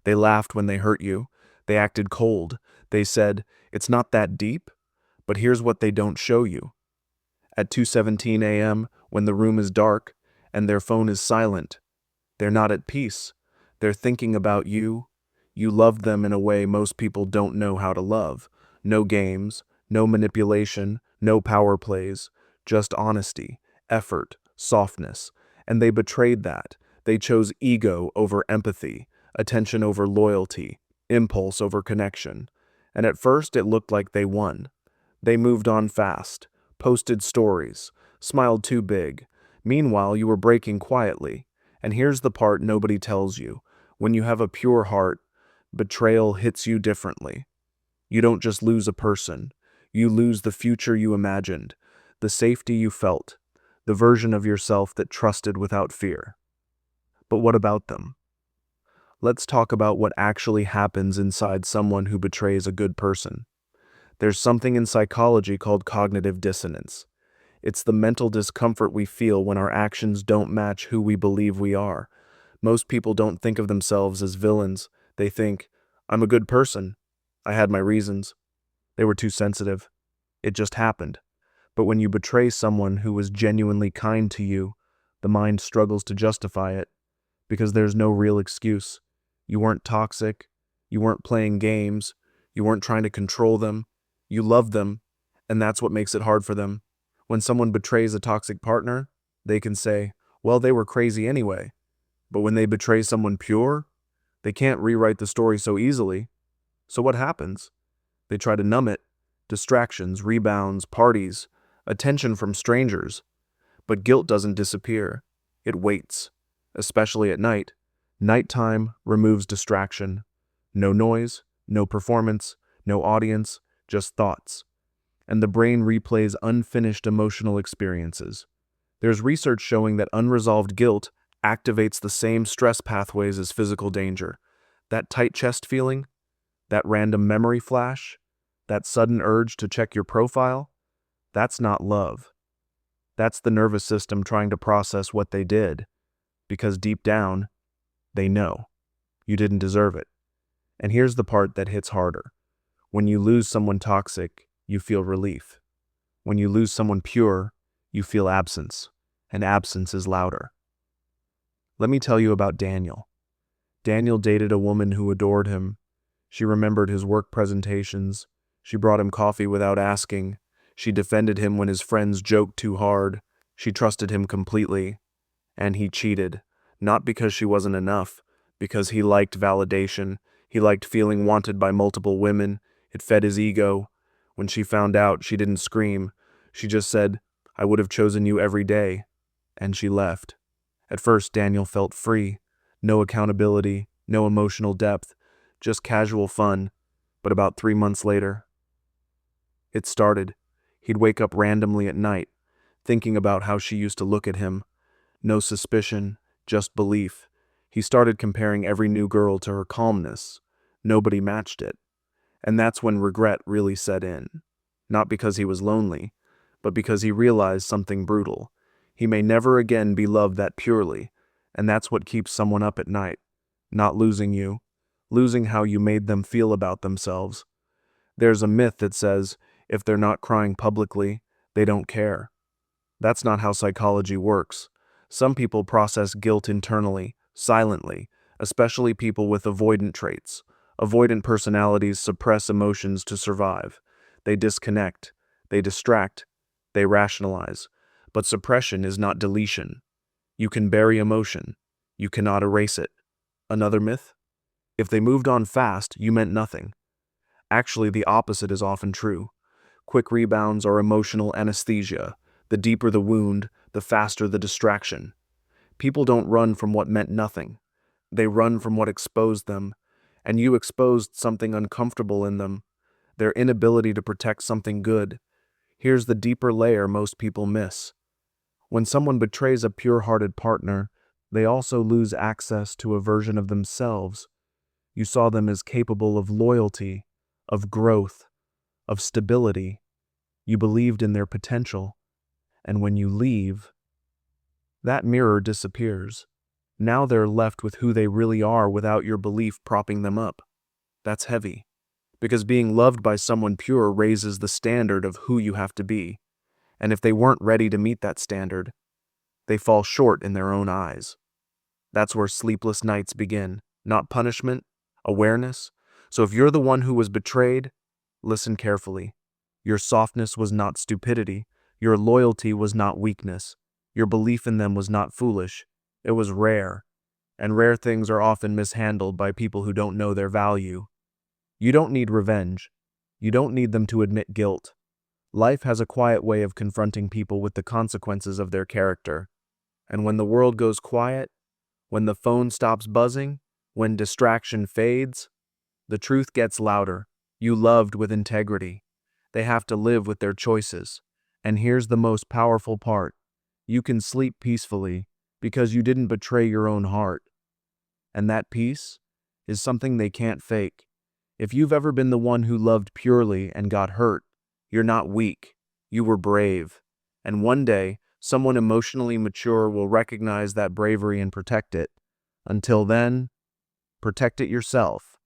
They laughed when they hurt you. They acted cold. They said, "It's not that deep." But here's what they don't show you. At 2:17 a.m., when the room is dark and their phone is silent, they're not at peace. They're thinking about you. You loved them in a way most people don't know how to love. No games, no manipulation, no power plays, just honesty, effort, softness. And they betrayed that. They chose ego over empathy, attention over loyalty, impulse over connection. And at first it looked like they won. They moved on fast, posted stories, smiled too big. Meanwhile, you were breaking quietly. And here's the part nobody tells you. When you have a pure heart, betrayal hits you differently. You don't just lose a person. You lose the future you imagined, the safety you felt, the version of yourself that trusted without fear. But what about them? Let's talk about what actually happens inside someone who betrays a good person. There's something in psychology called cognitive dissonance. It's the mental discomfort we feel when our actions don't match who we believe we are. Most people don't think of themselves as villains. They think, "I'm a good person. I had my reasons. They were too sensitive. It just happened." But when you betray someone who was genuinely kind to you, the mind struggles to justify it because there's no real excuse. You weren't toxic. You weren't playing games. You weren't trying to control them. You loved them, and that's what makes it hard for them. When someone betrays a toxic partner, they can say, "Well, they were crazy anyway." But when they betray someone pure, they can't rewrite the story so easily. So what happens? They try to numb it. Distractions, rebounds, parties, attention from strangers. But guilt doesn't disappear. It waits, especially at night. Nighttime removes distraction. No noise, no performance, no audience, just thoughts. And the brain replays unfinished emotional experiences. There's research showing that unresolved guilt activates the same stress pathways as physical danger. That tight chest feeling, that random memory flash, that sudden urge to check your profile, that's not love. That's the nervous system trying to process what they did, because deep down, they know you didn't deserve it. And here's the part that hits harder. When you lose someone toxic, you feel relief. When you lose someone pure, you feel absence, and absence is louder. Let me tell you about Daniel. Daniel dated a woman who adored him. She remembered his work presentations. She brought him coffee without asking. She defended him when his friends joked too hard. She trusted him completely. And he cheated, not because she wasn't enough, because he liked validation. He liked feeling wanted by multiple women. It fed his ego. When she found out, she didn't scream. She just said, "I would have chosen you every day." And she left. At first, Daniel felt free. No accountability, no emotional depth, just casual fun. But about 3 months later, it started. He'd wake up randomly at night, thinking about how she used to look at him. No suspicion, just belief. He started comparing every new girl to her calmness. Nobody matched it. And that's when regret really set in. Not because he was lonely, but because he realized something brutal. He may never again be loved that purely, and that's what keeps someone up at night. Not losing you, losing how you made them feel about themselves. There's a myth that says, if they're not crying publicly, they don't care. That's not how psychology works. Some people process guilt internally, silently, especially people with avoidant traits. Avoidant personalities suppress emotions to survive. They disconnect, they distract, they rationalize. But suppression is not deletion. You can bury emotion. You cannot erase it. Another myth? If they moved on fast, you meant nothing. Actually, the opposite is often true. Quick rebounds are emotional anesthesia. The deeper the wound, the faster the distraction. People don't run from what meant nothing. They run from what exposed them. And you exposed something uncomfortable in them. Their inability to protect something good. Here's the deeper layer most people miss. When someone betrays a pure-hearted partner, they also lose access to a version of themselves. You saw them as capable of loyalty, of growth, of stability. You believed in their potential. And when you leave, that mirror disappears. Now they're left with who they really are without your belief propping them up. That's heavy, because being loved by someone pure raises the standard of who you have to be, and if they weren't ready to meet that standard, they fall short in their own eyes. That's where sleepless nights begin, not punishment, awareness. So if you're the one who was betrayed, listen carefully. Your softness was not stupidity. Your loyalty was not weakness. Your belief in them was not foolish. It was rare. And rare things are often mishandled by people who don't know their value. You don't need revenge. You don't need them to admit guilt. Life has a quiet way of confronting people with the consequences of their character. And when the world goes quiet, when the phone stops buzzing, when distraction fades, the truth gets louder. You loved with integrity. They have to live with their choices. And here's the most powerful part. You can sleep peacefully because you didn't betray your own heart. And that peace is something they can't fake. If you've ever been the one who loved purely and got hurt, you're not weak. You were brave. And one day, someone emotionally mature will recognize that bravery and protect it. Until then, protect it yourself.